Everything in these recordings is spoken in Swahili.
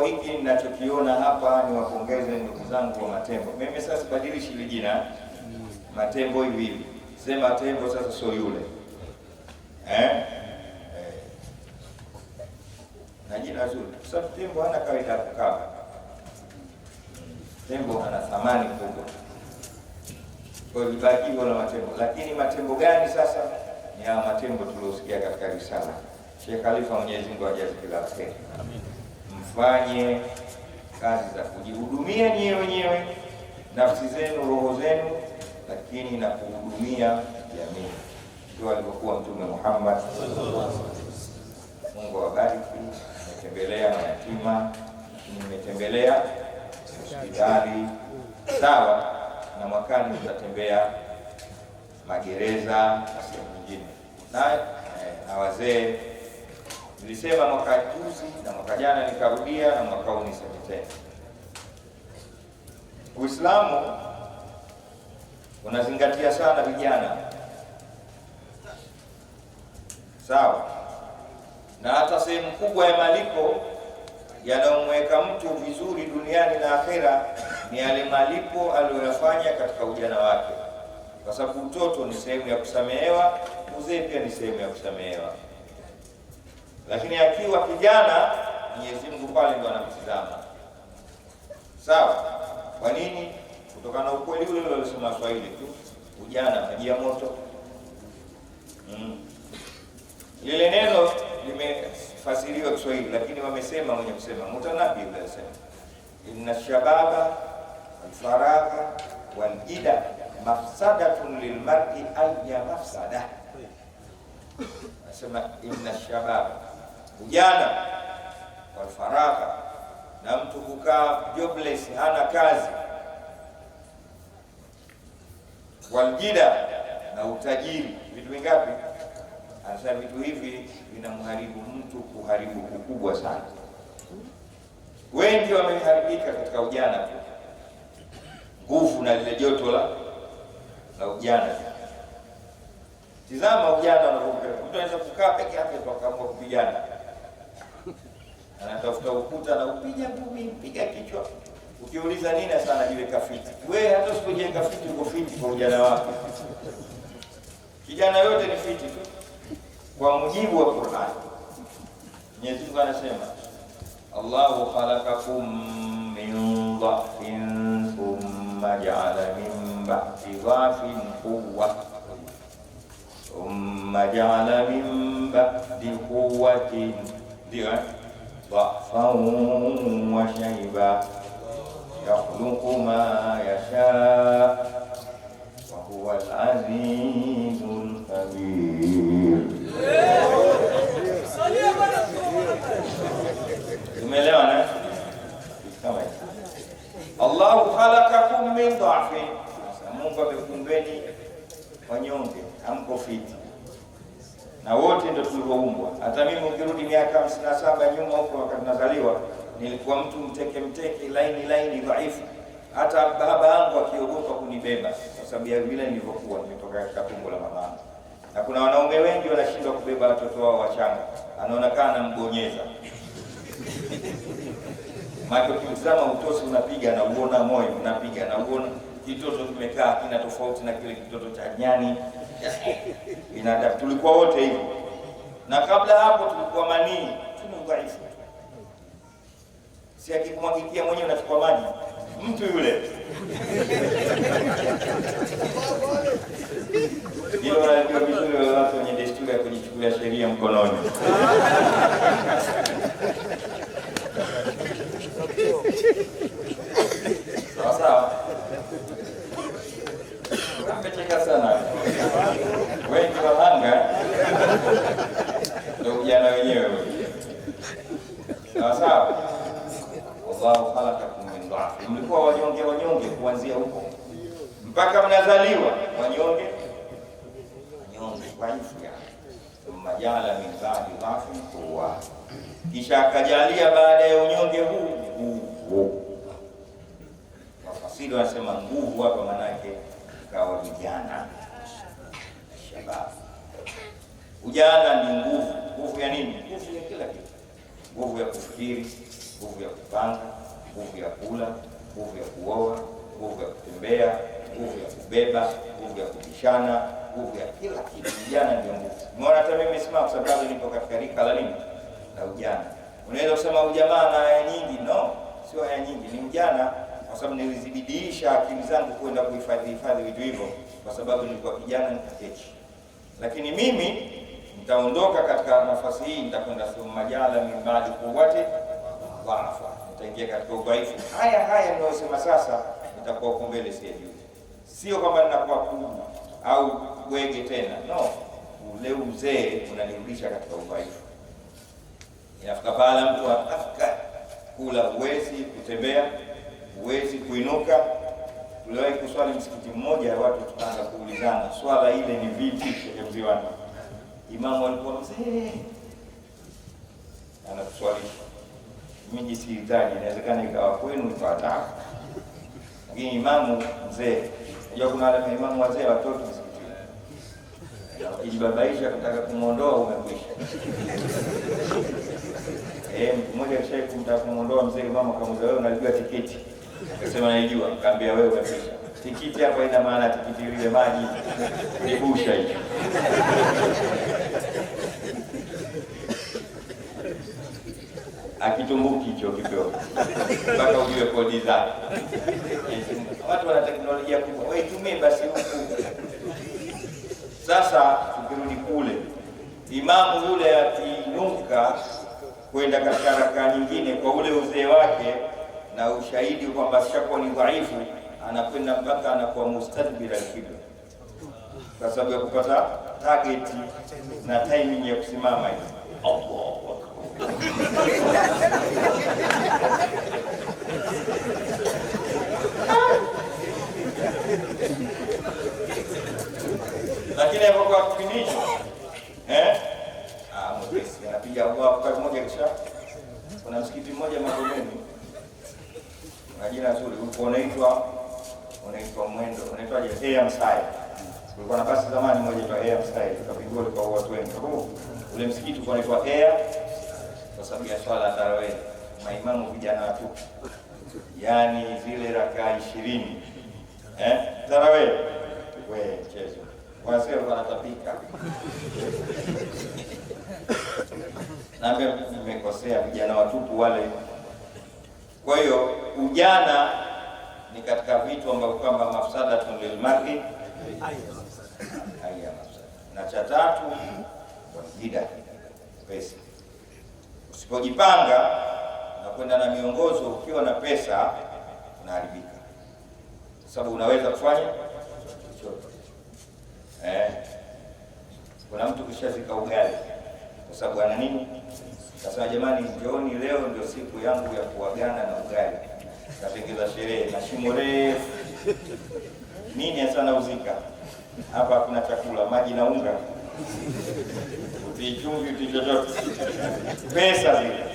Hiki ninachokiona hapa ni wapongeze ndugu zangu wa Matembo. Mimi sasa badilishi ile jina Matembo hivi. Sema Tembo sasa sio yule. Na jina zuri. Sasa Tembo hana kawaida ya kukaa. Tembo ana thamani kubwa. Kwa hiyo libaki wala Matembo. Lakini Matembo gani sasa? Ni haya Matembo tuliosikia katika risala. Sheikh Khalifa, Mwenyezi Mungu ajaze kila kheri. Amin. Mfanye kazi za kujihudumia nyewe wenyewe, nafsi zenu, roho zenu, lakini na kuhudumia jamii. Ndio alivyokuwa Mtume Muhammad. Mungu awabariki. Nimetembelea mayatima, nimetembelea hospitali, sawa, na mwakani tutatembea magereza na sehemu nyingine na wazee. Nilisema mwaka juzi na mwaka jana nikarudia na mwaka huu niseme tena. Uislamu unazingatia sana vijana, sawa, na hata sehemu kubwa ya malipo yanayomweka mtu vizuri duniani na akhera ni yale malipo aliyoyafanya katika ujana wake, kwa sababu mtoto ni sehemu ya kusamehewa, uzee pia ni sehemu ya kusamehewa. Lakini akiwa kijana, Mwenyezi Mungu pale ndo anamtizama. Sawa? Kwa nini? Kutokana na ukweli ule ule alisema Swahili tu, ujana maji ya moto. Ile neno limefasiriwa Kiswahili, lakini wamesema mwenye kusema Mutanabi anasema inna shababa wal-faragha wal-ida mafsadatun lilmar'i ayya mafsada. Anasema inna shababa, ujana, wal faragha, na mtu kukaa jobless, hana kazi, waljida, na utajiri. Vitu vingapi? Anasema vitu hivi vinamharibu mtu kuharibu kukubwa sana. Wengi wameharibika katika ujana tu, nguvu na lile joto la ujana. Tizama ujana unapokuwa. Mtu anaweza kukaa peke yake kwa kaamua kupigana. Anatafuta ukuta na upiga ngumi, piga kichwa. Ukiuliza nini sana jiweka fiti. Wewe hata usipojiweka fiti uko fiti kwa ujana wako. Kijana yote ni fiti tu kwa mujibu wa Qur'an. Mwenyezi Mungu anasema Allahu khalaqakum min dha'fin thumma ja'ala min ba'di dha'fin quwwah ثم جعل من بعد قوة ضعفا وشيبا يخلق ما يشاء وهو العزيز الكبير. Tumeelewana? Kama hivi. Allahu khalaqakum min dha'fin. Mungu amekuumbeni wanyonge, hamko fiti. Na wote ndio tulioumbwa. Hata mimi ukirudi miaka 57 nyuma huko wakati nazaliwa, nilikuwa mtu mteke laini dhaifu. Hata baba yangu akiogopa kunibeba kwa sababu ya vile nilivyokuwa nimetoka katika tumbo la mama. Na kuna wanaume wengi wanashindwa kubeba watoto wao wachanga. Anaona kana mbonyeza. Maana ukitazama utosi unapiga na uona moyo unapiga na uona kitoto kimekaa kina tofauti na kile kitoto cha nyani. Binadamu tulikuwa wote hivi. Na kabla hapo tulikuwa manii, tuna udhaifu. Si akikumwagikia mwenyewe unachukua maji. Mtu yule. Ndio wanajua vizuri watu wenye desturi ya kujichukulia sheria mkononi. Sawa. Amecheka sana. Wengi wahanga ndio ujana wenyewe. Sawa. Allahu khalaqakum min dha'f. Mlikuwa wanyonge kuanzia huko mpaka mnazaliwa wanyonge dhaifu. Thumma ja'ala min ba'di dha'fin quwwa. Kisha akajalia baada ya unyonge huu nguvu. Wafasiri wanasema nguvu hapa maana yake kawa vijana, shabab. Ujana ni nguvu. Nguvu ya nini? Nguvu ya kila kitu. Nguvu ya kufikiri, nguvu ya kupanga, nguvu ya kula, nguvu ya kuoa, nguvu ya kutembea, nguvu ya kubeba, nguvu ya kubishana, nguvu ya kila kitu. Ujana ndio nguvu. Umeona hata mimi simama kwa sababu nipo katika rika la nini? La ujana. Unaweza kusema ujamaa na haya nyingi, no, sio haya nyingi, ni ujana kwa sababu nilizibidiisha akili zangu kwenda kuhifadhi vitu hivyo kwa sababu nilikuwa kijana nikakechi. Lakini mimi nitaondoka katika nafasi hii, nitakwenda sehemu majala mimbali kuwate waafa, nitaingia katika udhaifu. Haya ninayosema sasa nitakuwa huko mbele sijui. Sio kwamba ninakuwa kubwa au bwege tena, no. Ule uzee unanirudisha katika udhaifu. Inafika pala mtu afika kula uwezi, kutembea uwezi, kuinuka. Tuliwahi kuswali msikiti mmoja, watu tukaanza kuulizana swala ile ni vipi kwa mziwani. Imamu alikuwa mzee anatuswalisha. Mimi sihitaji, inawezekana ikawa kwenu ikawa, lakini imamu mzee. Unajua kuna wale imamu wazee watoto msikitini. Ukijibabaisha kutaka kumuondoa umekwisha. Mtu mmoja kisha kumtaka kumuondoa mzee, mama kamuuliza wewe unajua tiketi? Akasema naijua. Akamwambia wewe umekwisha. Tikiti hapa ina maana tikiti ile maji nibusha hiyo. Akitumbuki hicho kidogo mpaka ujue kodi zake. Watu wana teknolojia kubwa, wewe tumie basi huku. Sasa tukirudi kule, imamu yule akiinuka kwenda katika rakaa nyingine kwa ule uzee wake na ushahidi kwamba shakuwa ni dhaifu, anakwenda mpaka anakuwa mustadbira al-qibla kwa sababu ya kupata target na timing ya kusimama hivi. Allahu Akbar. Lakini hapo kwa kipindi mwepesi anapiga Allahu Akbar moja kisha. Kuna msikiti mmoja Magomeni, majina nzuri, uko unaitwa Mwendo, unaitwaje? Air Mstyle. Kulikuwa na basi zamani moja kwa Air Mstyle, tukapigwa kwa watu wengi. Ule msikiti ulikuwa unaitwa Air kwa sababu ya swala ya tarawih. Maimamu vijana watu. Yaani zile rakaa 20. Tarawih. Wewe chezo. Wanasema wanatapika. Na nimekosea vijana watupu wale. Kwa hiyo ujana ni katika vitu ambavyo kwamba mafsadatun lilmar'i haya mafsada. Na cha tatu wajida pesa. Usipojipanga na kwenda na miongozo ukiwa na pesa unaharibika. Sababu unaweza kufanya chochote. Kuna mtu kishazika ugali kwa sababu ana nini? Kasema jamani, njooni leo ndio siku yangu ya kuagana na ugali. Katengeza sherehe na shimo refu. Nini sana uzika? Hapa hakuna chakula, maji na unga. Utichumvi utichochote. Pesa zile.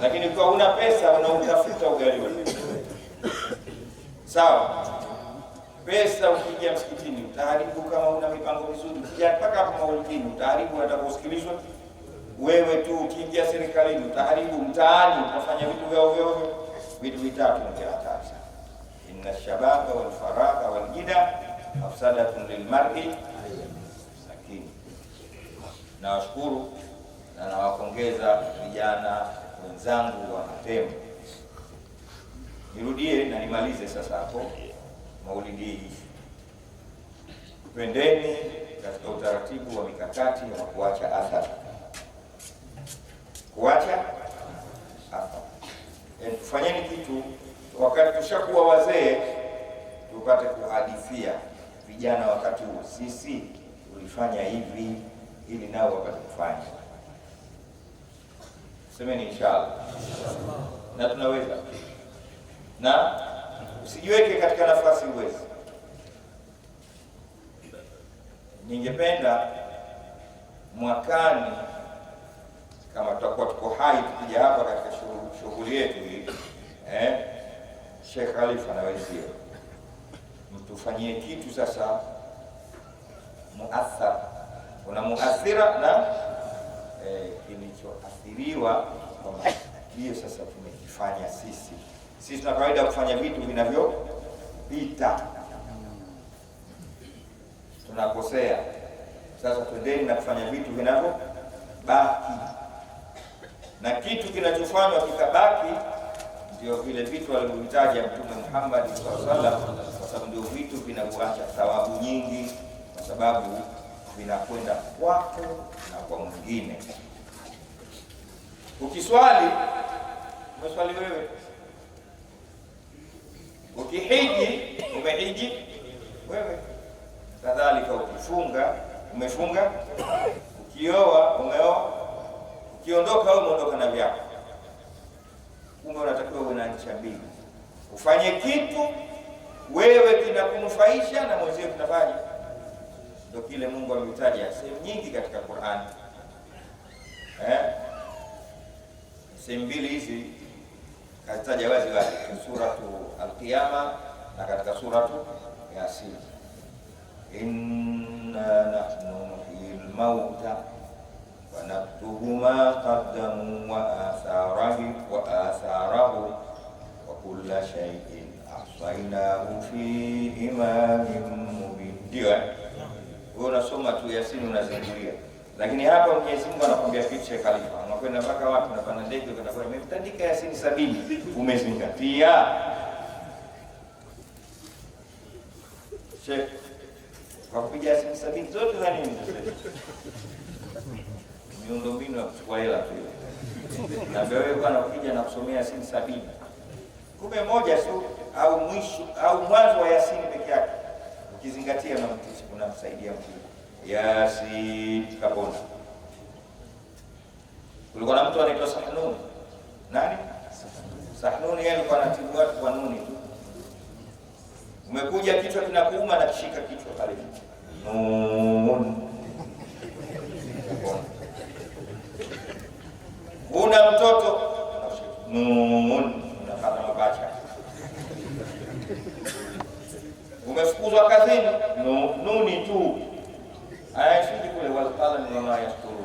Lakini kwa una pesa unautafuta ugali wewe. Sawa? Pesa ukija msikitini utaharibu kama una mipango mizuri. Ukija mpaka hapo maulidini utaharibu atakaposikilizwa. Wewe tu ukiingia serikalini utaharibu, mtaani utafanya vitu vya ovyo ovyo. Vitu vitatu ni hatari sana. Inna shababa wal faragha wal gida afsadatun lilmar'i sakini. Nawashukuru na nawapongeza vijana wenzangu wa Matemo. Nirudie na nimalize sasa hapo maulidi hii. Twendeni katika utaratibu wa mikakati ya kuacha athari. Kuacha athari. Tufanyeni kitu wakati tushakuwa wazee, tupate kuhadithia vijana wakati huo, sisi tulifanya hivi ili nao wapate kufanya. Semeni inshallah. Na tunaweza. Na usijiweke katika nafasi uwezi. Ningependa mwakani kama tutakuwa tuko hai tukija hapa katika shughuli yetu hii, Sheikh Khalifa na wenzio mtufanyie kitu sasa muathara. Kuna muathira na kilichoathiriwa hiyo sasa tumekifanya sisi. Sisi tuna kawaida kufanya vitu vinavyopita, tunakosea. Sasa twendeni na kufanya vitu vinavyobaki, na kitu kinachofanywa kikabaki ndio vile vitu alivyotaja Mtume Muhammad sallallahu alaihi wasallam, kwa sababu ndio vitu vinavyoacha thawabu nyingi, kwa sababu vinakwenda kwako na kwa mwingine. Ukiswali umeswali wewe, ukihiji umehiji wewe, kadhalika ukifunga umefunga, ukioa umeoa, ukiondoka wewe umeondoka na vyako. Kumbe unatakiwa uwe na ncha mbili, ufanye kitu wewe kinakunufaisha na mwenzio kinafanya. Ndio kile Mungu ametaja sehemu nyingi katika Qur'an. Sehemu mbili hizi kazitaja wazi wazi, suratu Al-Qiyama na katika suratu Yasin. Inna nahnu nuhyil mauta wa naktubu ma qaddamu wa atharahu wa kulla shay'in ahsaynahu fi imamin mubin. Ndio wewe unasoma tu Yasin unazingulia, lakini hapa Mwenyezi Mungu anakuambia kitu cha Khalifa, unakwenda mpaka watu unapanda ndege unakwenda nimemtandika Yasin 70, umezingatia Sheikh kwa kupiga Yasin 70 zote za nini? Miundombinu ya kuchukua hela tu. Na wewe bwana ukija na kusomea Yasin 70, kumbe moja tu au mwisho au mwanzo wa Yasin peke yake ukizingatia na unamsaidia mtu. Yasin kapona. Kulikuwa na mtu anaitwa Sahnun. Nani? Sahnun, yeye alikuwa anatibu watu kwa nuni tu. Umekuja kichwa kinakuuma na kishika kichwa pale. Nun. Una mtoto nun, unapata mapacha. Umefukuzwa kazini, nuni tu. Ayashindi kule wazqala ni mama yashkuru.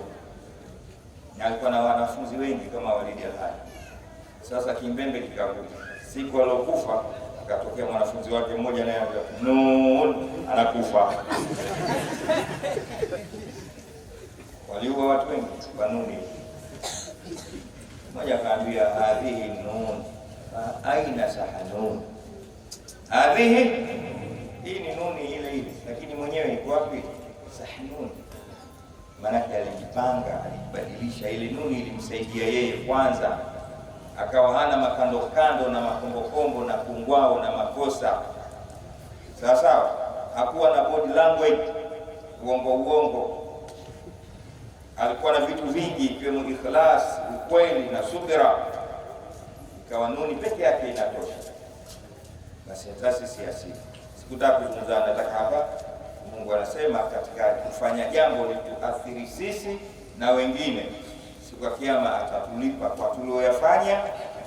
Na alikuwa na wanafunzi wengi kama Walidi Al-Hadi. Sasa kimbembe kikakuja. Siku alokufa akatokea mwanafunzi wake mmoja naye nun anakufa. Waliua watu wengi kwa nuni. Mmoja akaambia hadhihi nun aina Sahnun. Hadhihi hii ni nuni ile, lakini mwenyewe iko wapi? Sahnun. Maana alijipanga, alibadilisha ile nuni, ilimsaidia yeye kwanza, akawa hana makando kando na makombokombo na kungwao na makosa. Sawa, hakuwa na body language uongo. Alikuwa na vitu vingi ikiwemo ikhlas, ukweli na subira. Ikawa nuni peke yake inatosha. Basi sasa sisi sikutaka kuzungumza, nataka hapa Mungu anasema katika kufanya jambo lituathiri sisi na wengine, siku ya Kiyama atatulipa kwa tulioyafanya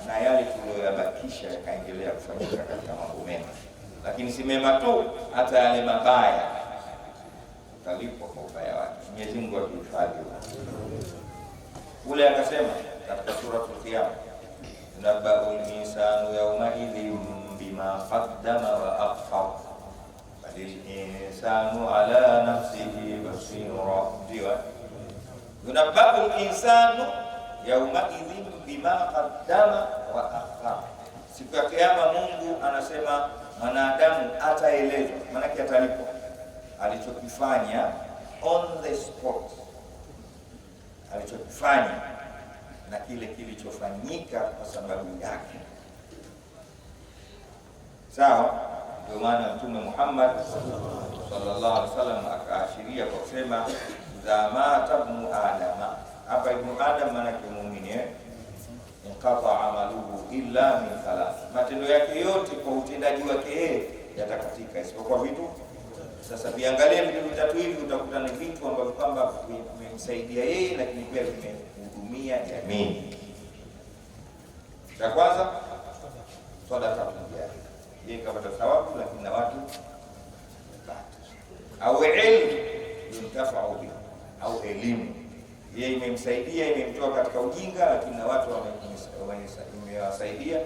na yale tulioyabakisha yakaendelea kufanyika katika mambo mema. Lakini si mema tu, hata yale mabaya utalipwa kwa ubaya wake. Mwenyezi Mungu atuhifadhi. Ule akasema katika suratul Qiyama, nabaul insanu yawma idhin bima qaddama wa akhar balil insanu ala nafsihi basira. Ndio nabaul insanu yawma idhin bima qaddama wa akhar. Siku ya Kiyama Mungu anasema mwanadamu ataelezwa, maana yake atalipwa alichokifanya on the spot, alichokifanya na kile kilichofanyika kwa sababu yake. Sawa. Ndio maana Mtume Muhammad sallallahu alaihi wasallam akaashiria kwa kusema idha mata ibnu adama. Hapa ibnu adam maana yake muumini, inqata amaluhu illa min thalath, matendo yake yote kwa utendaji wake yeye yatakatika isipokuwa vitu. Sasa viangalie vitu vitatu hivi, utakuta ni vitu ambavyo kwamba vimemsaidia yeye, lakini pia vimehudumia jamii. Cha kwanza sadaka tunajia yeye kapata thawabu, lakini na watu au ilmu yuntafau bihi, au elimu yeye imemsaidia, imemtoa katika ujinga, lakini na watu wamewasaidia.